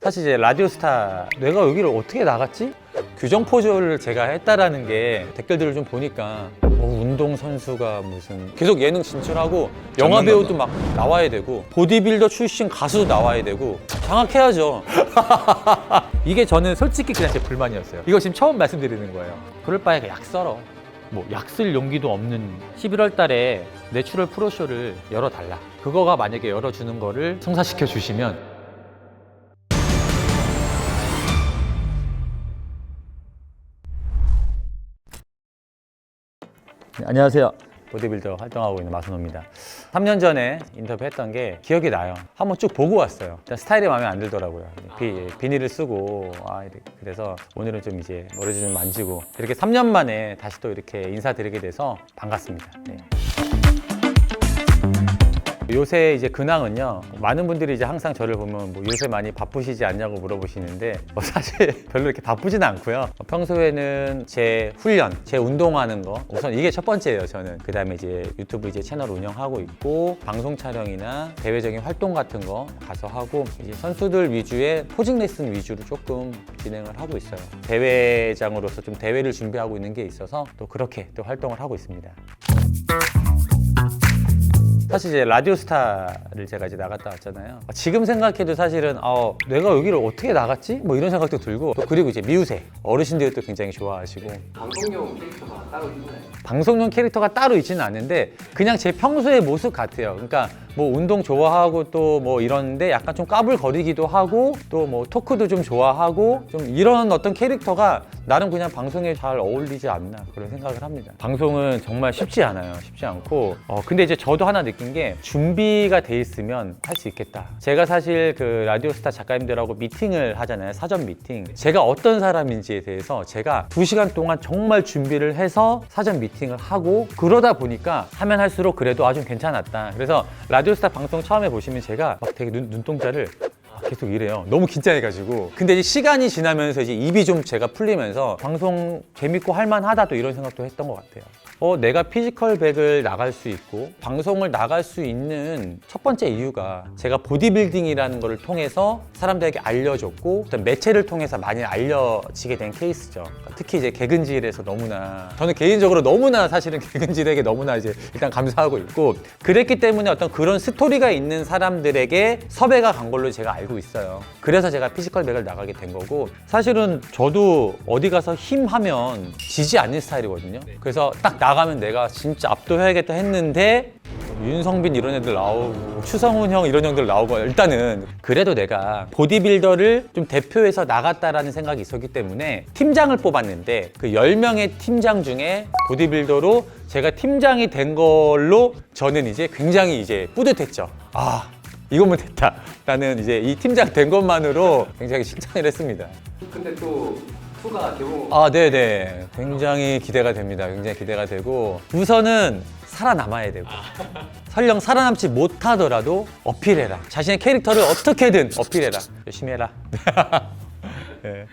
사실 이제 라디오스타 내가 여기를 어떻게 나갔지? 규정 포즈를 제가 했다라는 게 댓글들을 좀 보니까 운동선수가 무슨 계속 예능 진출하고 영화 배우도 막 나와야 되고 보디빌더 출신 가수도 나와야 되고 장악해야죠. 이게 저는 솔직히 그냥 제 불만이었어요. 이거 지금 처음 말씀드리는 거예요. 그럴 바에 약 썰어. 뭐 약 쓸 용기도 없는 11월 달에 내추럴 프로쇼를 열어달라. 그거가 만약에 열어주는 거를 성사시켜 주시면 안녕하세요. 보디빌더 활동하고 있는 마순호입니다. 3년 전에 인터뷰했던 게 기억이 나요. 한번 쭉 보고 왔어요. 일단 스타일이 마음에 안 들더라고요. 비닐을 쓰고 그래서 오늘은 좀 이제 머리 좀 만지고 이렇게 3년 만에 다시 또 이렇게 인사드리게 돼서 반갑습니다. 네. 요새 이제 근황은요, 많은 분들이 이제 항상 저를 보면 뭐 요새 많이 바쁘시지 않냐고 물어보시는데 사실 별로 이렇게 바쁘진 않고요. 평소에는 제 훈련, 제 운동하는 거 우선 이게 첫 번째예요. 저는 그 다음에 이제 유튜브 이제 채널 운영하고 있고 방송 촬영이나 대외적인 활동 같은 거 가서 하고 이제 선수들 위주의 포징 레슨 위주로 조금 진행을 하고 있어요. 대회장으로서 좀 대회를 준비하고 있는 게 있어서 또 그렇게 또 활동을 하고 있습니다. 사실 이제 라디오스타를 제가 이제 나갔다 왔잖아요. 지금 생각해도 사실은 내가 여기를 어떻게 나갔지? 뭐 이런 생각도 들고 또 그리고 이제 미우새 어르신들이 또 굉장히 좋아하시고 방송용 캐릭터가 따로 있나요? 방송용 캐릭터가 따로 있지는 않은데 그냥 제 평소의 모습 같아요. 그러니까 뭐 운동 좋아하고 또 뭐 이러는데 약간 좀 까불거리기도 하고 또 뭐 토크도 좀 좋아하고 좀 이런 어떤 캐릭터가 나름 그냥 방송에 잘 어울리지 않나 그런 생각을 합니다. 방송은 정말 쉽지 않아요. 쉽지 않고 근데 이제 저도 하나 느낀 게 준비가 돼 있으면 할 수 있겠다. 제가 사실 그 라디오스타 작가님들하고 미팅을 하잖아요. 사전 미팅. 제가 어떤 사람인지에 대해서 제가 2시간 동안 정말 준비를 해서 사전 미팅을 하고 그러다 보니까 하면 할수록 그래도 좀 괜찮았다. 그래서 라디오스타 방송 처음에 보시면 제가 막 되게 눈동자를 계속 이래요. 너무 긴장해가지고. 근데 이제 시간이 지나면서 이제 입이 좀 제가 풀리면서 방송 재밌고 할만하다 또 이런 생각도 했던 것 같아요. 내가 피지컬 100을 나갈 수 있고 방송을 나갈 수 있는 첫 번째 이유가 제가 보디빌딩이라는 거를 통해서 사람들에게 알려줬고 어떤 매체를 통해서 많이 알려지게 된 케이스죠. 특히 이제 개근질에서 너무나 저는 개인적으로 너무나 사실은 개근질에게 너무나 이제 일단 감사하고 있고 그랬기 때문에 어떤 그런 스토리가 있는 사람들에게 섭외가 간 걸로 제가 알고 있어요. 그래서 제가 피지컬 100을 나가게 된 거고 사실은 저도 어디 가서 힘하면 지지 않는 스타일이거든요. 그래서 딱 나가면 내가 진짜 압도해야겠다 했는데 윤성빈 이런 애들 나오고 추성훈 형 이런 형들 나오고 일단은 그래도 내가 보디빌더를 좀 대표해서 나갔다라는 생각이 있었기 때문에 팀장을 뽑았는데 그 10명의 팀장 중에 보디빌더로 제가 팀장이 된 걸로 저는 이제 굉장히 이제 뿌듯했죠. 이거면 됐다. 나는 이제 이 팀장 된 것만으로 굉장히 칭찬을 했습니다. 근데 또 투가 개봉 네네. 굉장히 기대가 됩니다. 굉장히 기대가 되고 우선은 살아남아야 되고 설령 살아남지 못하더라도 어필해라. 자신의 캐릭터를 어떻게든 어필해라. 열심히 해라. 네.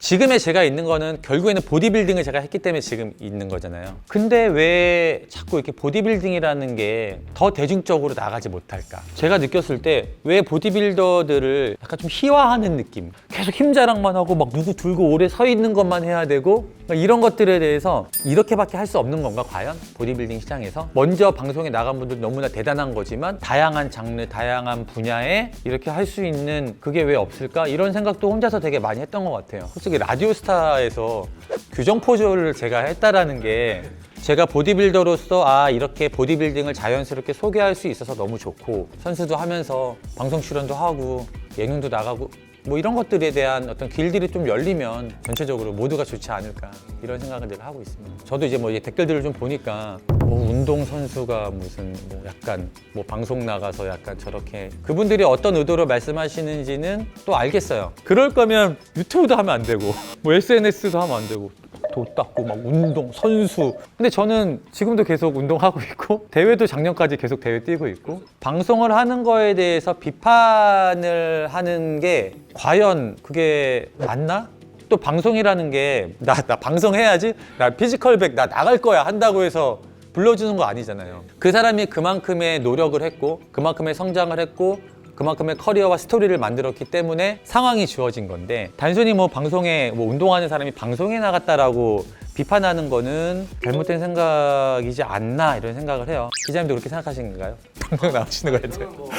지금의 제가 있는 거는 결국에는 보디빌딩을 제가 했기 때문에 지금 있는 거잖아요. 근데 왜 자꾸 이렇게 보디빌딩이라는 게 더 대중적으로 나가지 못할까? 제가 느꼈을 때 왜 보디빌더들을 약간 좀 희화하는 느낌, 계속 힘 자랑만 하고 막 누구 들고 오래 서 있는 것만 해야 되고 이런 것들에 대해서 이렇게밖에 할 수 없는 건가 과연? 보디빌딩 시장에서 먼저 방송에 나간 분들 너무나 대단한 거지만 다양한 장르, 다양한 분야에 이렇게 할 수 있는 그게 왜 없을까? 이런 생각도 혼자서 되게 많이 했던 것 같아요. 솔직히 라디오스타에서 규정 포즈를 제가 했다라는 게 제가 보디빌더로서 이렇게 보디빌딩을 자연스럽게 소개할 수 있어서 너무 좋고 선수도 하면서 방송 출연도 하고 예능도 나가고 뭐 이런 것들에 대한 어떤 길들이 좀 열리면 전체적으로 모두가 좋지 않을까 이런 생각을 늘 하고 있습니다. 저도 이제 뭐 댓글들을 좀 보니까 운동 선수가 무슨 뭐 약간 뭐 방송 나가서 약간 저렇게 그분들이 어떤 의도로 말씀하시는지는 또 알겠어요. 그럴 거면 유튜브도 하면 안 되고 뭐 SNS도 하면 안 되고 도 닦고 막 운동 선수 근데 저는 지금도 계속 운동하고 있고 대회도 작년까지 계속 대회 뛰고 있고 방송을 하는 거에 대해서 비판을 하는 게 과연 그게 맞나? 또 방송이라는 게 나 방송해야지 나 피지컬 100 나 나갈 거야 한다고 해서 불러주는 거 아니잖아요. 그 사람이 그만큼의 노력을 했고 그만큼의 성장을 했고 그만큼의 커리어와 스토리를 만들었기 때문에 상황이 주어진 건데 단순히 뭐 방송에 뭐 운동하는 사람이 방송에 나갔다라고 비판하는 거는 잘못된 생각이지 않나 이런 생각을 해요. 기자님도 그렇게 생각하시는가요? 방송 나오시는 거 같아요. 저는 뭐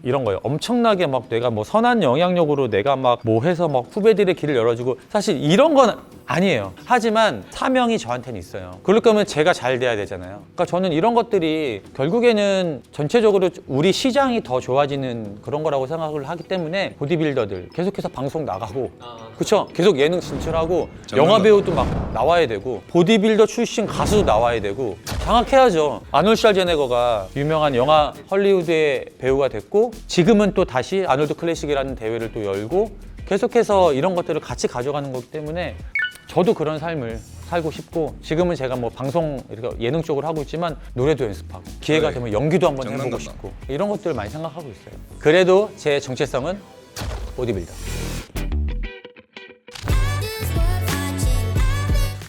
이런 거예요. 엄청나게 막 내가 뭐 선한 영향력으로 내가 막 뭐 해서 막 후배들의 길을 열어주고 사실 이런 건 아니에요. 하지만 사명이 저한테는 있어요. 그럴 거면 제가 잘 돼야 되잖아요. 그러니까 저는 이런 것들이 결국에는 전체적으로 우리 시장이 더 좋아지는 그런 거라고 생각을 하기 때문에 보디빌더들 계속해서 방송 나가고 그쵸? 계속 예능 진출하고 영화 배우도 막 나와야 되고 보디빌더 출신 가수도 나와야 되고 장악해야죠. 아놀드 슈왈제네거가 유명한 영화 헐리우드의 배우가 됐고 지금은 또 다시 아놀드 클래식이라는 대회를 또 열고 계속해서 이런 것들을 같이 가져가는 거기 때문에 저도 그런 삶을 살고 싶고 지금은 제가 뭐 방송 이렇게 예능 쪽으로 하고 있지만 노래도 연습하고 기회가 되면 연기도 한번 해보고 싶고 이런 것들을 많이 생각하고 있어요. 그래도 제 정체성은 보디빌더.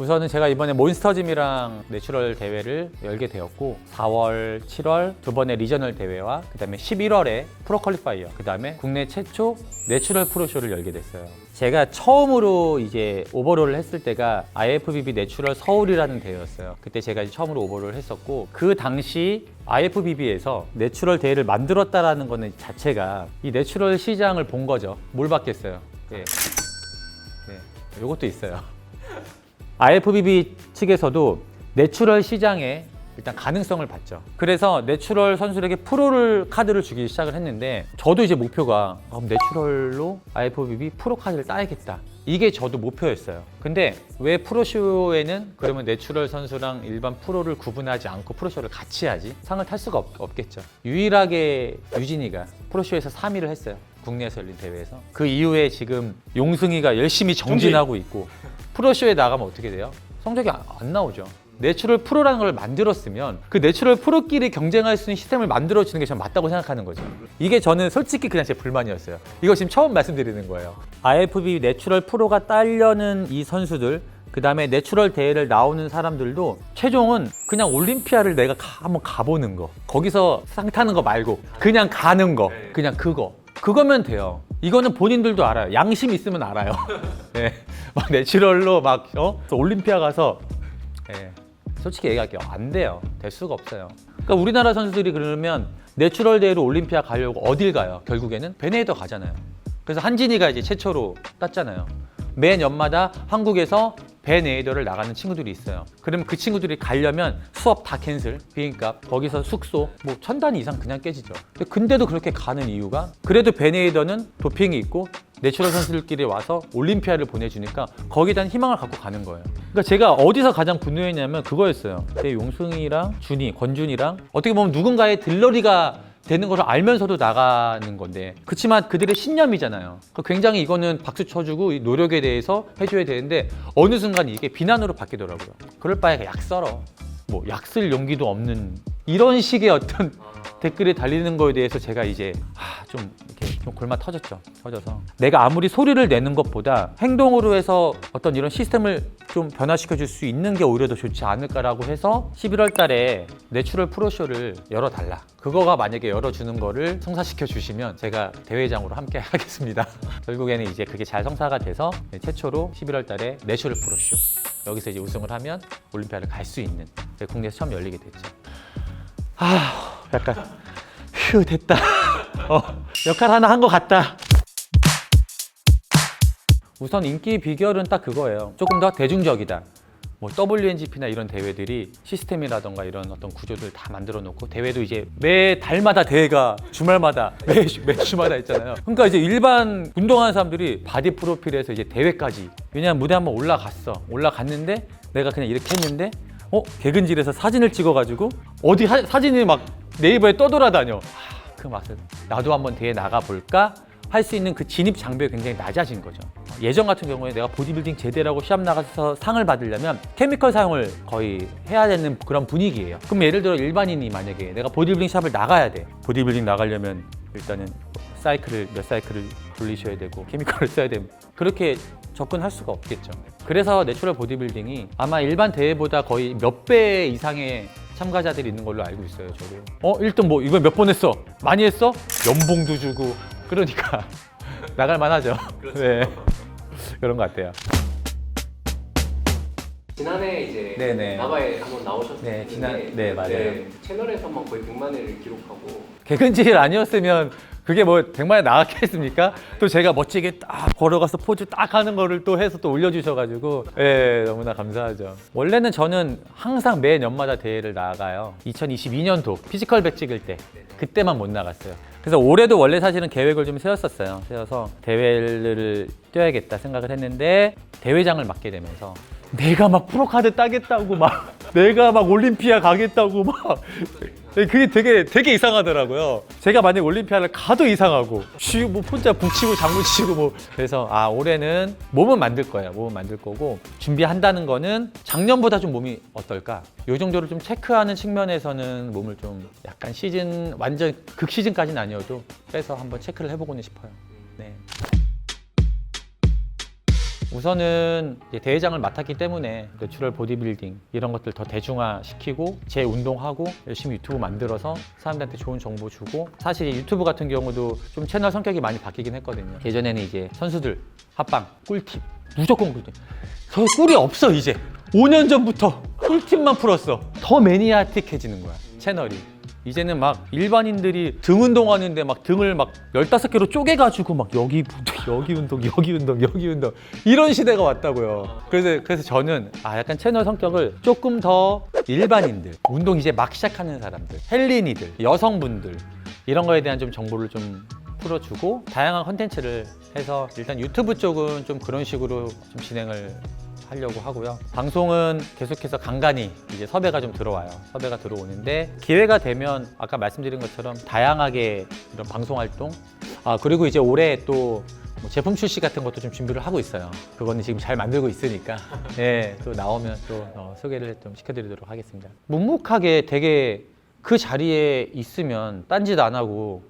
우선은 제가 이번에 몬스터짐이랑 내추럴 대회를 열게 되었고 4월, 7월 두 번의 리저널 대회와 그 다음에 11월에 프로 퀄리파이어 그 다음에 국내 최초 내추럴 프로쇼를 열게 됐어요. 제가 처음으로 이제 오버롤을 했을 때가 IFBB 내추럴 서울이라는 대회였어요. 그때 제가 이제 처음으로 오버롤을 했었고 그 당시 IFBB에서 내추럴 대회를 만들었다라는 거는 자체가 이 내추럴 시장을 본 거죠. 뭘 받겠어요. 네. 네. 요것도 있어요. IFBB 측에서도 내추럴 시장에 일단 가능성을 봤죠. 그래서 내추럴 선수들에게 프로를 카드를 주기 시작을 했는데 저도 이제 목표가 내추럴로 IFBB 프로 카드를 따야겠다. 이게 저도 목표였어요. 근데 왜 프로쇼에는 그러면 내추럴 선수랑 일반 프로를 구분하지 않고 프로쇼를 같이 하지? 상을 탈 수가 없겠죠. 유일하게 유진이가 프로쇼에서 3위를 했어요. 국내에서 열린 대회에서. 그 이후에 지금 용승이가 열심히 정진하고 있고 프로쇼에 나가면 어떻게 돼요? 성적이 안 나오죠. 내추럴 프로라는 걸 만들었으면 그 내추럴 프로끼리 경쟁할 수 있는 시스템을 만들어주는 게 저는 맞다고 생각하는 거죠. 이게 저는 솔직히 그냥 제 불만이었어요. 이거 지금 처음 말씀드리는 거예요. IFBB 내추럴 프로가 따려는 이 선수들 그 다음에 내추럴 대회를 나오는 사람들도 최종은 그냥 올림피아를 내가 한번 가보는 거 거기서 상 타는 거 말고 그냥 가는 거 그냥 그거면 돼요. 이거는 본인들도 알아요. 양심 있으면 알아요. 네. 막 내추럴로 막 올림피아 가서 솔직히 얘기할게요. 안 돼요. 될 수가 없어요. 그러니까 우리나라 선수들이 그러면 내추럴 대회로 올림피아 가려고 어딜 가요? 결국에는 베네이더 가잖아요. 그래서 한진이가 이제 최초로 땄잖아요. 매 연마다 한국에서 베네이더를 나가는 친구들이 있어요. 그러면 그 친구들이 가려면 수업 다 캔슬, 비행값, 거기서 숙소 뭐 1000단위 이상 그냥 깨지죠. 근데도 그렇게 가는 이유가 그래도 베네이더는 도핑이 있고 내추럴 선수들끼리 와서 올림피아를 보내주니까 거기에 대한 희망을 갖고 가는 거예요. 그러니까 제가 어디서 가장 분노했냐면 그거였어요. 제 용승이랑 준이, 권준이랑 어떻게 보면 누군가의 들러리가 되는 걸 알면서도 나가는 건데 그렇지만 그들의 신념이잖아요. 굉장히 이거는 박수 쳐주고 이 노력에 대해서 해줘야 되는데 어느 순간 이게 비난으로 바뀌더라고요. 그럴 바에 약 썰어. 뭐 약 쓸 용기도 없는 이런 식의 어떤 댓글이 달리는 거에 대해서 제가 이제 좀 이렇게 좀 골마 터져서 내가 아무리 소리를 내는 것보다 행동으로 해서 어떤 이런 시스템을 좀 변화시켜 줄 수 있는 게 오히려 더 좋지 않을까라고 해서 11월 달에 내추럴 프로쇼를 열어달라. 그거가 만약에 열어주는 거를 성사시켜 주시면 제가 대회장으로 함께 하겠습니다. 결국에는 이제 그게 잘 성사가 돼서 최초로 11월 달에 내추럴 프로쇼 여기서 이제 우승을 하면 올림피아를 갈 수 있는 국내에서 처음 열리게 됐죠. 약간 휴 됐다. 역할 하나 한 것 같다. 우선 인기 비결은 딱 그거예요. 조금 더 대중적이다. 뭐 WNGP나 이런 대회들이 시스템이라던가 이런 어떤 구조들 다 만들어 놓고 대회도 이제 매 달마다 대회가 주말마다 매 주마다 있잖아요. 그러니까 이제 일반 운동하는 사람들이 바디 프로필에서 이제 대회까지 왜냐면 무대 한번 올라갔는데 내가 그냥 이렇게 했는데 개근질에서 사진을 찍어가지고 어디 사진이 막 네이버에 떠돌아다녀. 나도 한번 대회 나가볼까? 할 수 있는 그 진입 장벽이 굉장히 낮아진 거죠. 예전 같은 경우에 내가 보디빌딩 제대라고 시합 나가서 상을 받으려면 케미컬 사용을 거의 해야 되는 그런 분위기예요. 그럼 예를 들어 일반인이 만약에 내가 보디빌딩 시합을 나가야 돼. 보디빌딩 나가려면 일단은 몇 사이클을 돌리셔야 되고 케미컬을 써야 되고 그렇게 접근할 수가 없겠죠. 그래서 내추럴 보디빌딩이 아마 일반 대회보다 거의 몇 배 이상의 참가자들이 있는 걸로 알고 있어요. 저도 1등 뭐 이거 몇 번 했어? 많이 했어? 연봉도 주고 그러니까 나갈만 하죠. 네. 그런 것 같아요. 지난해 이제 네네. 나바에 한번 나오셨는데 네, 맞아요. 채널에서만 거의 100만회를 기록하고 개근질 아니었으면 그게 뭐 100만에 나왔겠습니까? 또 제가 멋지게 딱 걸어가서 포즈 딱 하는 거를 또 해서 또 올려주셔가지고 예, 너무나 감사하죠. 원래는 저는 항상 매 년마다 대회를 나가요. 2022년도 피지컬 100 찍을 때 그때만 못 나갔어요. 그래서 올해도 원래 사실은 계획을 좀 세웠었어요. 세워서 대회를 뛰어야겠다 생각을 했는데 대회장을 맡게 되면서 내가 막 프로카드 따겠다고 막 내가 막 올림피아 가겠다고 막 그게 되게 이상하더라고요. 제가 만약 올림피아를 가도 이상하고 뭐 혼자 북치고 장구치고 뭐 그래서 올해는 몸은 만들 거예요. 몸은 만들 거고 준비한다는 거는 작년보다 좀 몸이 어떨까? 요 정도로 좀 체크하는 측면에서는 몸을 좀 약간 시즌 완전 극 시즌까지는 아니어도 빼서 한번 체크를 해보고는 싶어요. 네. 우선은 이제 대회장을 맡았기 때문에 내추럴 보디빌딩 이런 것들 더 대중화시키고 재운동하고 열심히 유튜브 만들어서 사람들한테 좋은 정보 주고 사실 이 유튜브 같은 경우도 좀 채널 성격이 많이 바뀌긴 했거든요. 예전에는 이제 선수들 합방 꿀팁 무조건 꿀팁 저 꿀이 없어 이제 5년 전부터 꿀팁만 풀었어. 더 매니아틱해지는 거야 채널이. 이제는 막 일반인들이 등 운동하는데 막 등을 막 15개로 쪼개가지고 막 여기 운동 이런 시대가 왔다고요. 그래서 저는 약간 채널 성격을 조금 더 일반인들, 운동 이제 막 시작하는 사람들, 헬린이들, 여성분들 이런 거에 대한 좀 정보를 좀 풀어주고 다양한 컨텐츠를 해서 일단 유튜브 쪽은 좀 그런 식으로 좀 진행을 하려고 하고요. 방송은 계속해서 간간히 이제 섭외가 좀 들어와요. 섭외가 들어오는데 기회가 되면 아까 말씀드린 것처럼 다양하게 이런 방송 활동 그리고 이제 올해 또뭐 제품 출시 같은 것도 좀 준비를 하고 있어요. 그거는 지금 잘 만들고 있으니까 또 나오면 또 소개를 좀 시켜드리도록 하겠습니다. 묵묵하게 되게 그 자리에 있으면 딴짓 안 하고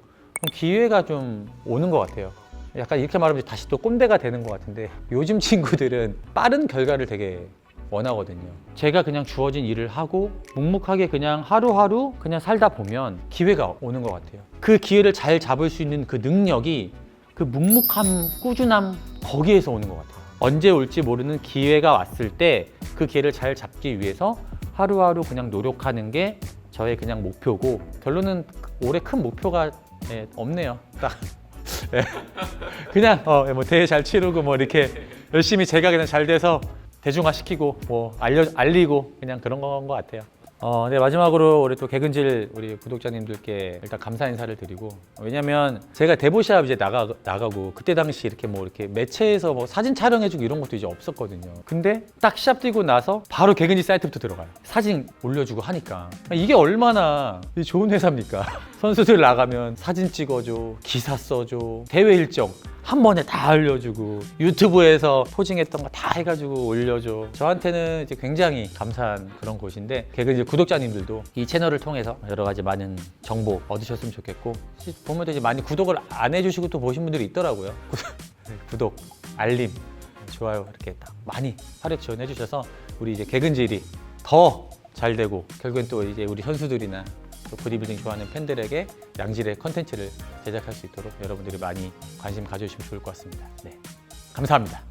기회가 좀 오는 것 같아요. 약간 이렇게 말하면 다시 또 꼰대가 되는 것 같은데 요즘 친구들은 빠른 결과를 되게 원하거든요. 제가 그냥 주어진 일을 하고 묵묵하게 그냥 하루하루 그냥 살다 보면 기회가 오는 것 같아요. 그 기회를 잘 잡을 수 있는 그 능력이 그 묵묵함, 꾸준함 거기에서 오는 것 같아요. 언제 올지 모르는 기회가 왔을 때 그 기회를 잘 잡기 위해서 하루하루 그냥 노력하는 게 저의 그냥 목표고 결론은 올해 큰 목표가 없네요. 딱 그냥 뭐 대회 잘 치르고 뭐 이렇게 열심히 제가 그냥 잘 돼서 대중화시키고 뭐 알리고 그냥 그런 건 것 같아요. 네, 마지막으로 우리 또 개근질 우리 구독자님들께 일단 감사 인사를 드리고 왜냐면 제가 대보시합 이제 나가고 그때 당시 이렇게 뭐 이렇게 매체에서 뭐 사진 촬영해주고 이런 것도 이제 없었거든요. 근데 딱 시합 뛰고 나서 바로 개근질 사이트부터 들어가요. 사진 올려주고 하니까 이게 얼마나 좋은 회사입니까? 선수들 나가면 사진 찍어줘, 기사 써줘, 대회 일정 한 번에 다 알려주고 유튜브에서 포징했던 거 다 해가지고 올려줘. 저한테는 이제 굉장히 감사한 그런 곳인데 개근질 구독자님들도 이 채널을 통해서 여러 가지 많은 정보 얻으셨으면 좋겠고 보면 이제 많이 구독을 안 해주시고 또 보신 분들이 있더라고요. 구독, 알림, 좋아요 이렇게 딱 많이 활약 지원해 주셔서 우리 이제 개근질이 더 잘 되고 결국엔 또 이제 우리 선수들이나 또 보디빌딩 좋아하는 팬들에게 양질의 컨텐츠를 제작할 수 있도록 여러분들이 많이 관심 가져주시면 좋을 것 같습니다. 네, 감사합니다.